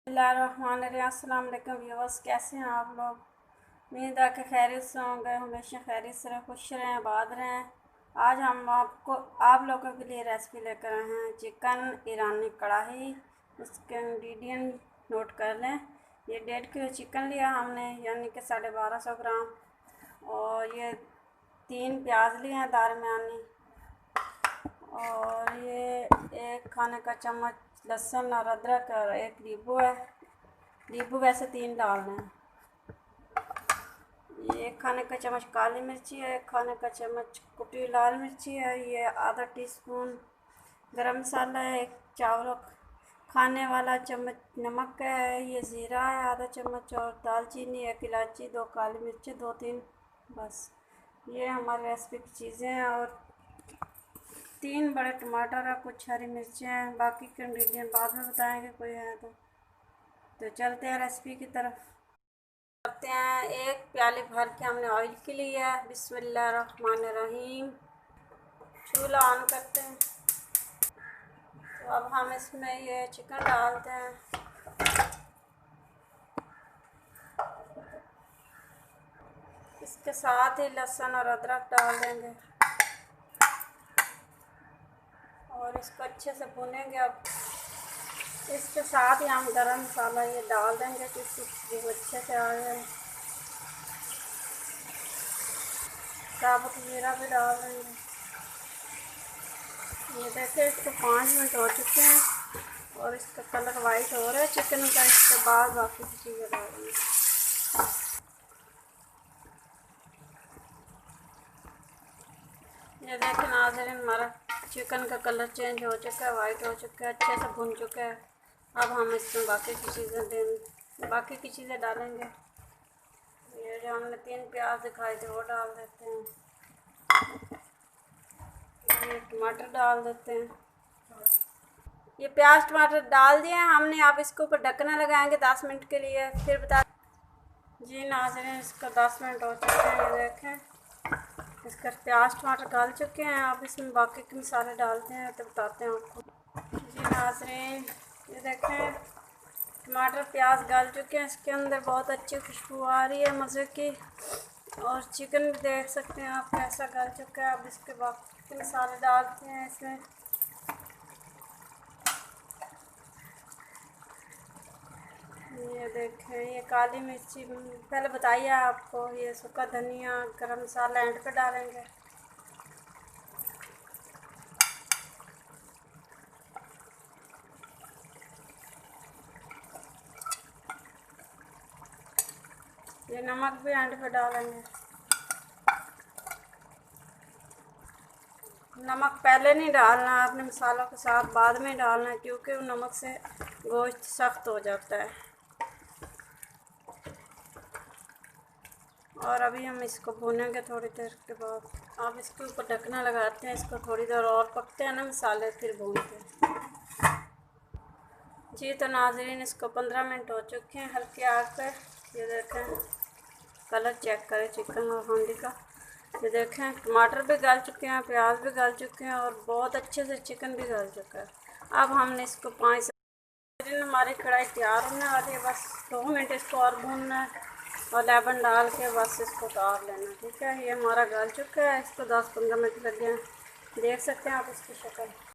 अस्सलाम वालेकुम व्यूअर्स, कैसे हैं आप लोग। उम्मीद है कि खैरियत से होंगे, हमेशा खैरियत से रहें, खुश रहें, आबाद रहें। आज हम आप लोगों के लिए रेसिपी लेकर आए हैं चिकन ईरानी कढ़ाई। उसके इंग्रेडिएंट नोट कर लें। ये 1.5 किलो चिकन लिया हमने, यानी कि 1250 ग्राम। और ये 3 प्याज लिए हैं दरमियानी। और ये 1 खाने का चम्मच लहसुन और अदरक और 1 नींबू है। नींबू वैसे 3 डालने हैं। ये 1 खाने का चम्मच काली मिर्ची है, 1 खाने का चम्मच कुटी लाल मिर्ची है, ये आधा टीस्पून गरम मसाला है, 1 चावल खाने वाला चम्मच नमक है, ये ज़ीरा है आधा चम्मच, और दालचीनी, 1 इलायची, 2 काली मिर्ची, 2-3 बस। ये हमारी रेसिपी की चीज़ें हैं। और 3 बड़े टमाटर है, कुछ हरी मिर्चें हैं। बाकी के इंग्रेडिएंट बाद में बताएंगे कोई है तो चलते हैं रेसिपी की तरफ। करते हैं। 1 प्याली भर के हमने ऑयल के लिए है। बिस्मिल्लाहिर्रहमानिर्रहीम। चूल्हा ऑन करते हैं। तो अब हम इसमें ये चिकन डालते हैं। इसके साथ ही लहसुन और अदरक डाल देंगे और इसको अच्छे से भूनेंगे। अब इसके साथ ही हम गरम मसाला ये डाल देंगे कि इसकी खुशबू अच्छे से आ जाए। साबुत जीरा भी डाल देंगे। ये देखिए, इसको 5 मिनट हो चुके हैं और इसका कलर वाइट हो रहा है चिकन का। इसके बाद बाकी की चीज़ें डालेंगे। ये देखें नाज़रीन, हमारा चिकन का कलर चेंज हो चुका है, वाइट हो चुका है, अच्छे से भुन चुका है। अब हम इसमें बाकी की चीज़ें डालेंगे। ये जो हमने 3 प्याज दिखाए थे वो डाल देते हैं। ये टमाटर डाल देते हैं। ये प्याज टमाटर डाल दिए हमने। अब इसके ऊपर ढकना लगाएंगे 10 मिनट के लिए, फिर बता। जी नाज़रीन, इसका 10 मिनट हो चुके हैं। ये देखें, इसका प्याज टमाटर डाल चुके हैं। अब इसमें बाकी के मसाले डालते हैं तो बताते हैं आपको। जी नाज़रीन, ये देखें, टमाटर प्याज डाल चुके हैं। इसके अंदर बहुत अच्छी खुशबू आ रही है मज़े की। और चिकन भी देख सकते हैं आप कैसा गल चुका है। अब इसके बाकी मसाले डालते हैं इसमें। ये देखें, ये काली मिर्ची पहले बताइए आपको। ये सूखा धनिया, गरम मसाला एंड पे डालेंगे। ये नमक भी एंड पे डालेंगे। नमक पहले नहीं डालना, आपने मसालों के साथ बाद में डालना है, क्योंकि नमक से गोश्त सख्त हो जाता है। और अभी हम इसको भूनेंगे थोड़ी देर के बाद। अब इसके ऊपर ढकना लगाते हैं, इसको थोड़ी देर और पकते हैं ना मसाले, फिर भूनते हैं। जी तो नाज़रीन, इसको 15 मिनट हो चुके हैं हल्की आग पे। ये देखें, कलर चेक करें चिकन और हांडी का। ये देखें, टमाटर भी गल चुके हैं, प्याज भी गल चुके हैं और बहुत अच्छे से चिकन भी गल चुका है। अब हमने इसको 5 हमारी कढ़ाई तैयार होने वाली है। बस 2 मिनट इसको और भूनना है और लेमन डाल के बस इसको उतार लेना। ठीक है, ये हमारा गल चुका है। इसको 10-15 मिनट लग गए हैं। देख सकते हैं आप इसकी शक्ल।